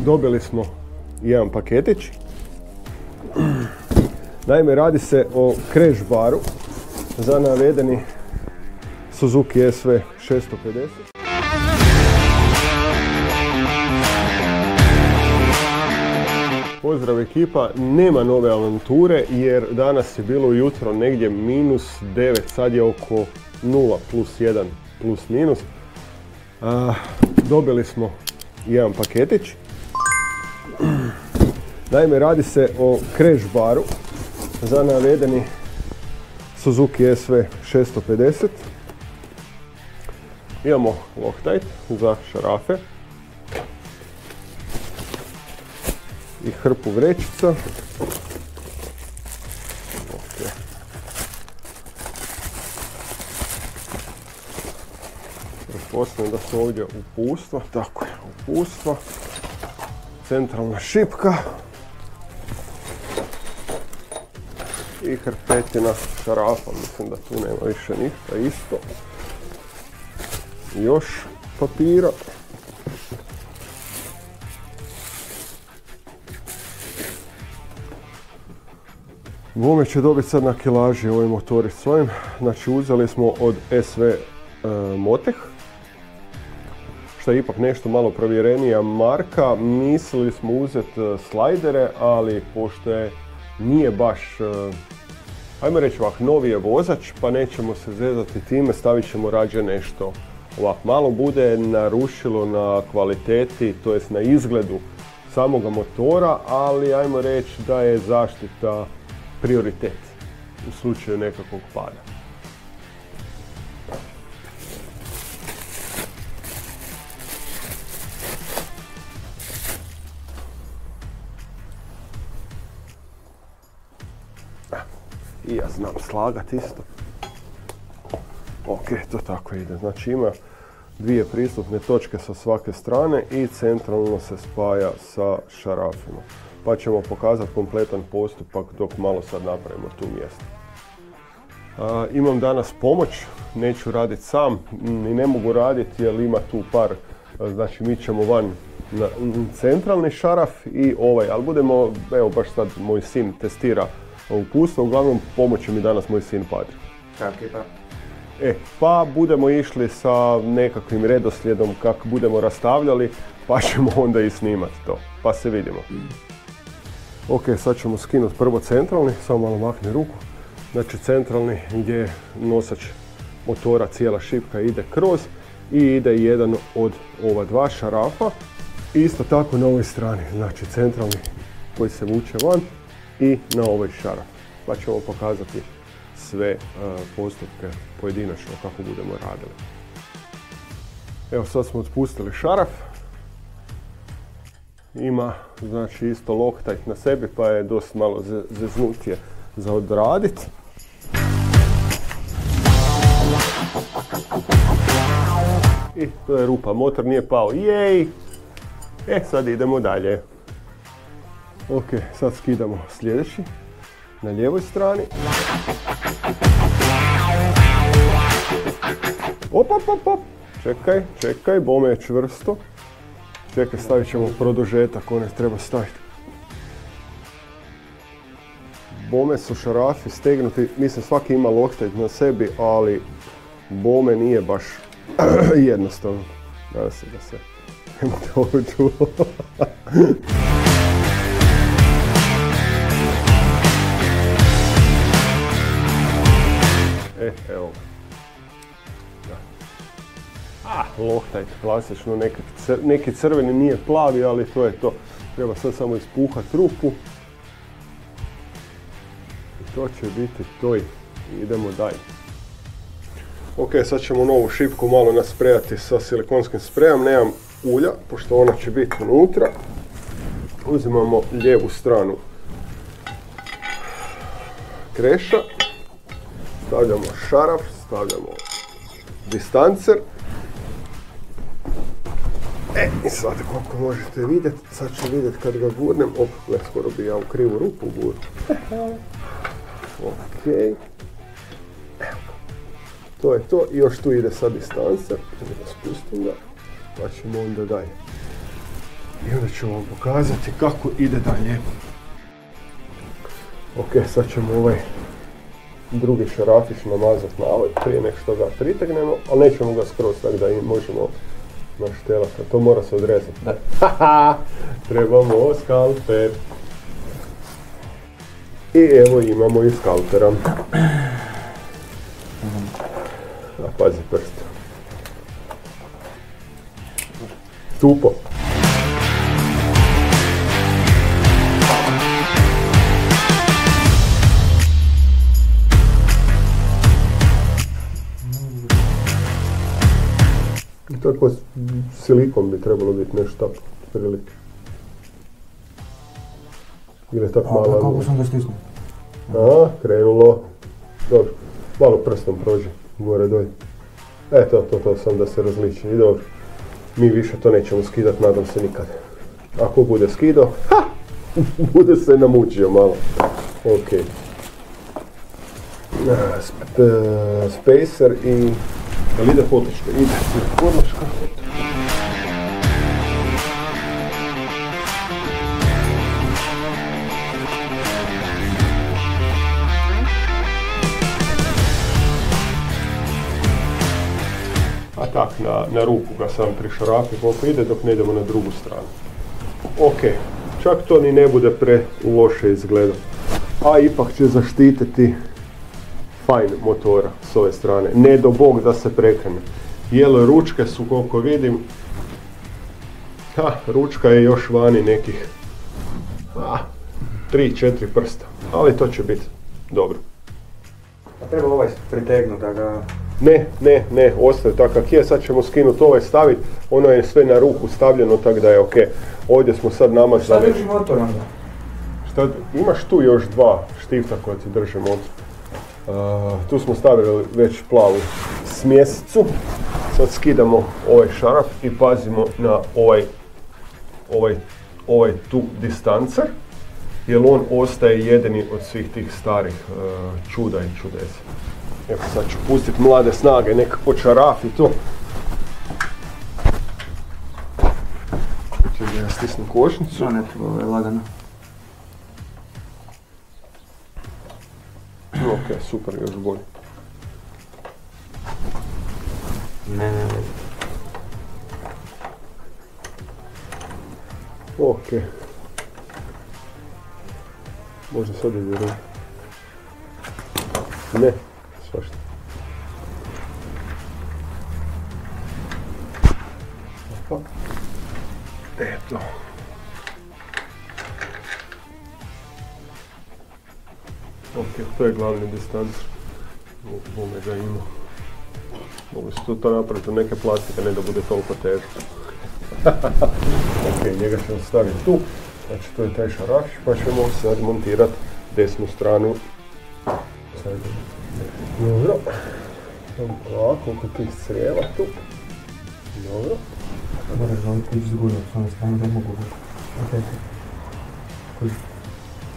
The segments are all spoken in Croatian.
dobili smo jedan paketić. Naime, radi se o crash baru za navedeni Suzuki SV 650. Pozdrav ekipa, nema nove avanture jer danas je bilo ujutro negdje -9, sad je oko 0 plus 1 plus minus. Dobili smo jedan paketić. Naime, radi se o crash baru za navedeni Suzuki SV 650. Imamo Loctite za šarafe i hrpu vrećica. Pretpostavljam da su ovdje uputstva, tako je, uputstva, centralna šipka i hrpetina šarafa, mislim da tu nema više ništa isto. Još papira. Bome će dobiti sad na kilaži ovaj motorić s ovim. Znači uzeli smo od SV Motech, što je ipak nešto malo provjerenija marka. Mislili smo uzeti slajdere, ali pošto nije baš, ajmo reći ovak, novi je vozač, pa nećemo se zezati time, stavit ćemo rađe nešto ovak malo bude narušilo na kvaliteti, to jest na izgledu samoga motora, ali ajmo reći da je zaštita prioritet u slučaju nekakvog pada. I ja znam slagat isto. Ok, to tako ide. Znači ima dvije pristupne točke sa svake strane i centralno se spaja sa šarafima. Pa ćemo pokazati kompletan postupak dok malo sad napravimo tu mjesto. Imam danas pomoć, neću raditi sam i ne mogu raditi jer ima tu par, znači mi ćemo van na centralni šaraf i ovaj, ali budemo, evo baš sad moj sin testira uputstvo, uglavnom pomoći mi danas moj sin Patrik. Pa budemo išli sa nekakvim redoslijedom kako budemo rastavljali, pa ćemo onda i snimati to, pa se vidimo. Ok, sad ćemo skinuti prvo centralni, samo malo makne ruku. Znači centralni gdje je nosač motora, cijela šipka ide kroz i ide jedan od ova dva šarafa. Isto tako na ovoj strani, znači centralni koji se vuče van i na ovaj šaraf. Pa ćemo pokazati sve postupke pojedinačno kako budemo radili. Evo sad smo otpustili šaraf. Ima znači isto Loctite na sebi pa je dosta malo zeznutije za odraditi. I to je rupa, motor nije pao, jej! Sad idemo dalje. Ok, sad skidamo sljedeći na lijevoj strani. Op. Čekaj, bome je čvrsto. Čekaj, stavit ćemo produžetak, one treba staviti. Bome su šarafi stegnuti, mislim svaki ima Loctite na sebi, ali bome nije baš jednostavno. Nadam se da se nemate ovo čulo. Evo ga. Loctite, klasično, neki crveni, nije plavi, ali to je to. Treba sad samo ispuhati rupu. I to će biti to i idemo dalje. Ok, sad ćemo novu šipku malo nasprejati sa silikonskim sprejom. Nemam ulja, pošto ona će biti unutra. Uzimamo lijevu stranu kreša. Stavljamo šaraf, stavljamo distancer. I sad kako možete vidjeti, sad ću vidjeti kad ga gurnem. Skoro bi ja u krivu rupu gurnu. Ok. To je to i još tu ide sad distancer. Spustim ga, pa ćemo onda dalje. I onda ću vam pokazati kako ide dalje. Ok, sad ćemo ovaj drugi šarafić namazati na ovaj prije nek što ga pritegnemo, ali nećemo ga skroz tako da možemo naštelati, to mora se odrezati. Haha, trebamo skalper. I evo imamo i skalpera. A pazi prst. Tupo. Tako silikom bi trebalo biti nešto tako, prilike. Ili je tako malo... Kako sam ga stisnuo? A, krenulo. Dobro, malo prstom prođe, gore dolje. To sam da se različi. I dobro, mi više to nećemo skidat, nadam se nikad. Ako bude skidao, bude se namučio malo. Ok. Spacer i... Jel ide podloška? Ide podloška. A tak, na ruku ga sam prišarafi koliko ide dok ne idemo na drugu stranu. Ok, čak to ni ne bude pre loše izgleda. A ipak će zaštititi fajn motora s ove strane. Ne do bog da se prekrene. Jel ručke su koliko vidim. Ručka je još vani nekih 3-4 prsta. Ali to će biti dobro. A treba ovaj pritegnuti da ga... Ne, ostaje tako kak je. Sad ćemo skinuti ovaj, staviti. Ono je sve na ruku stavljeno tako da je ok. Ovdje smo sad namazali. Šta drži motor onda? Imaš tu još dva štifta koja ti drže motor. Tu smo stavili već plavu smjesicu. Sad skidamo ovaj šaraf i pazimo na ovaj tu distancer. Jer on ostaje jedini od svih tih starih čuda i čudesa. Evo sad ću pustiti mlade snage, neka počarafi to. Čekaj da ja stisnem košnicu. Ne treba, ovo je lagano. Ok, super, još bolje. Ne. Ok. Možda sad ide ruku. Ne, svašta. Opa. Eto. Ok, to je glavni distancer. Bome ga ima. Mogli su to napraviti od neke plastike, ne da bude toliko težko. Ok, njega ćemo staviti tu. Znači to je taj šarafić, pa ćemo sad montirati desnu stranu. Dobro. Ovako, oko tih crijeva tu. Dobro. Moraš da ići zgurno, s one strane da mogu.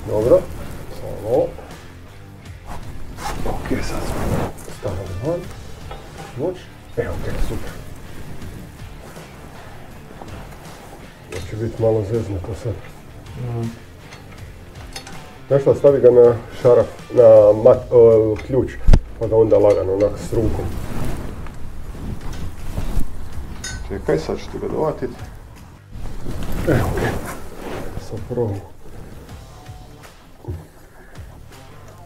Dobro. Samo. Ok, sad smo stavili van. Moć. Evo, ok, super. To će biti malo zeznuto sad. Znaš šta, stavi ga na šaraf, na ključ, pa ga onda lagano onak s rukom. Čekaj, sad ću ti ga dovatiti. Evo, ok. Sad probamo.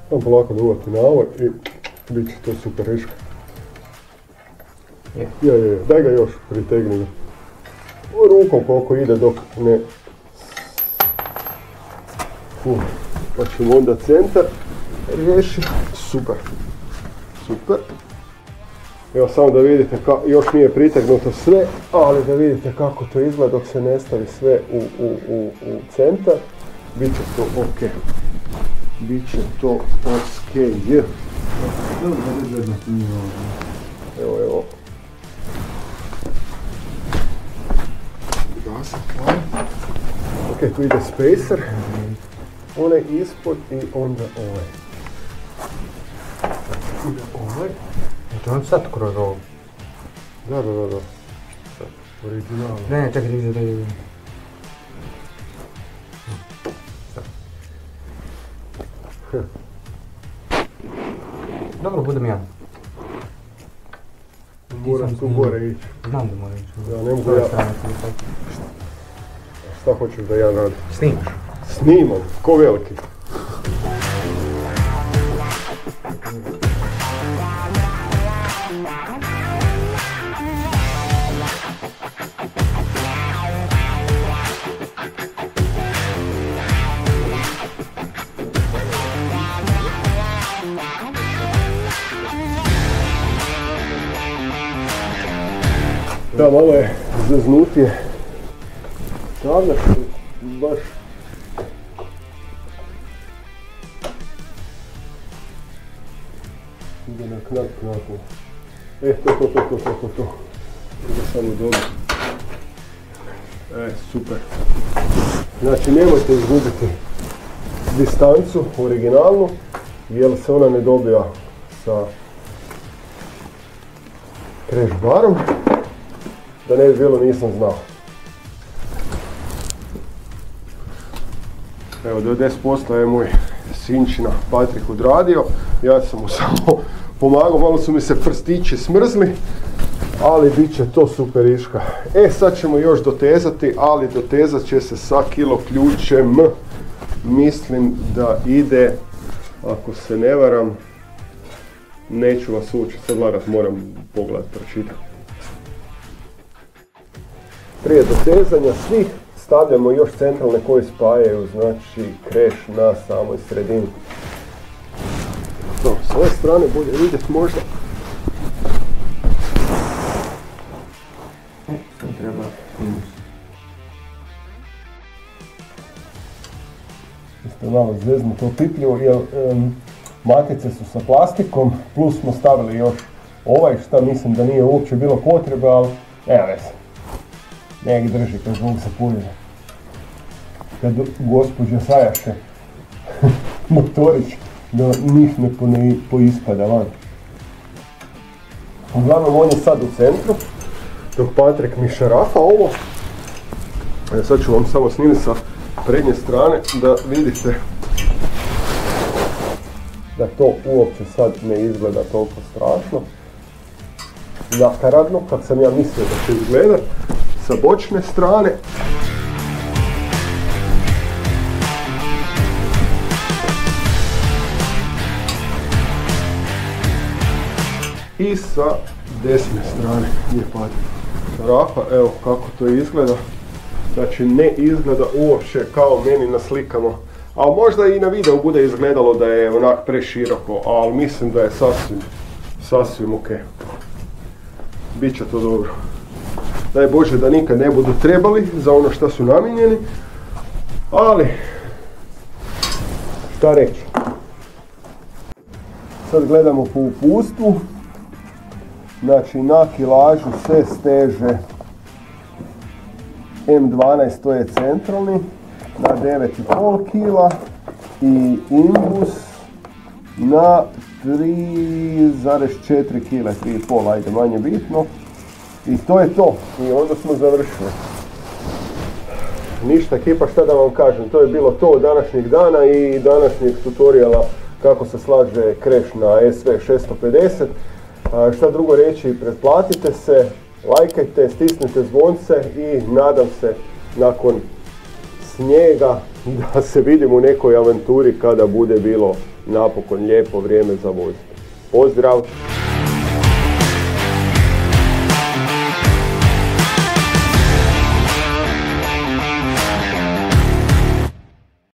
Samo polako duvati na ovo i bit će to super riška. Je, daj ga još, pritegni ga. Rukom koliko ide dok ne... Pa ćemo onda centar riješiti. Super. Evo samo da vidite, još nije pritegnuto sve, ali da vidite kako to izgleda dok se ne stavi sve u centar. Biće to ok. Biće to ok. Evo. Ok, tu ide spacer. Onaj ispod i onda ovaj. Ide ovaj. To on sad kroz ovo. Da. Sad, originalno. Ne, čekaj, da ide. Dobro, budem ja. Moram tu gore ići. Znam da mora ići. Ja ne mogu ja. Šta hoćeš da ja radim? Snimaš. Snimam, ko veliki. Da, malo je zeznutije. Stavljaš baš ide na knap. To. Ide samo dobro. Super. Znači nemojte izgubiti distancu originalnu, jer se ona ne dobija sa crash barom. Da ne bi bilo nisam znao. Evo, do 10% je moj sinčina Patrik odradio. Ja sam mu samo pomagao, malo su mi se prstići smrzli, ali bit će to super iška. Sad ćemo još dotezati, ali dotezat će se sa kilo ključem. Mislim da ide, ako se ne varam, neću vas ući, sad lagat moram pogled pročitati. Prije dotezanja svih stavljamo još centralne koje spajaju, znači crash na samoj sredini. To, s ove strane bolje vidjeti možda. Sad treba minus. Isto malo zeznuto opipljivo, jer matice su sa plastikom, plus smo stavili još ovaj, šta mislim da nije uopće bilo potrebe, ali nema veze. Nek drži kad zvuk se punine. Kad gospođa sajaše motorić, da njih ne poispada van. Uglavnom on je sad u centru, dok Patrik mi šarafa ovo. Sad ću vam samo snimiti sa prednje strane da vidite da to uopće sad ne izgleda toliko strašno. Nakaradno, kad sam ja mislio da će izgledat. Sa bočne strane. I sa desne strane je Patrik šarafa, evo kako to izgleda. Znači ne izgleda uopće kao meni na slikama. A možda i na videu bude izgledalo da je onak preširoko, ali mislim da je sasvim ok. Biće to dobro. Daj Bože da nikad ne budu trebali za ono što su namijenjeni, ali šta reći. Sad gledamo po upustvu, znači na kilažu se steže M12, to je centralni, na 9,5 kg i imbus na 3,4 kg, 3,5, ajde manje bitno. I to je to. I onda smo završili. Ništa ekipa, šta da vam kažem, to je bilo to od današnjeg dana i današnjeg tutoriala kako se slaže crash na SV650. Šta drugo reći, pretplatite se, lajkajte, stisnite zvonce i nadam se nakon snijega da se vidimo u nekoj avanturi kada bude bilo napokon lijepo vrijeme za voziti. Pozdrav!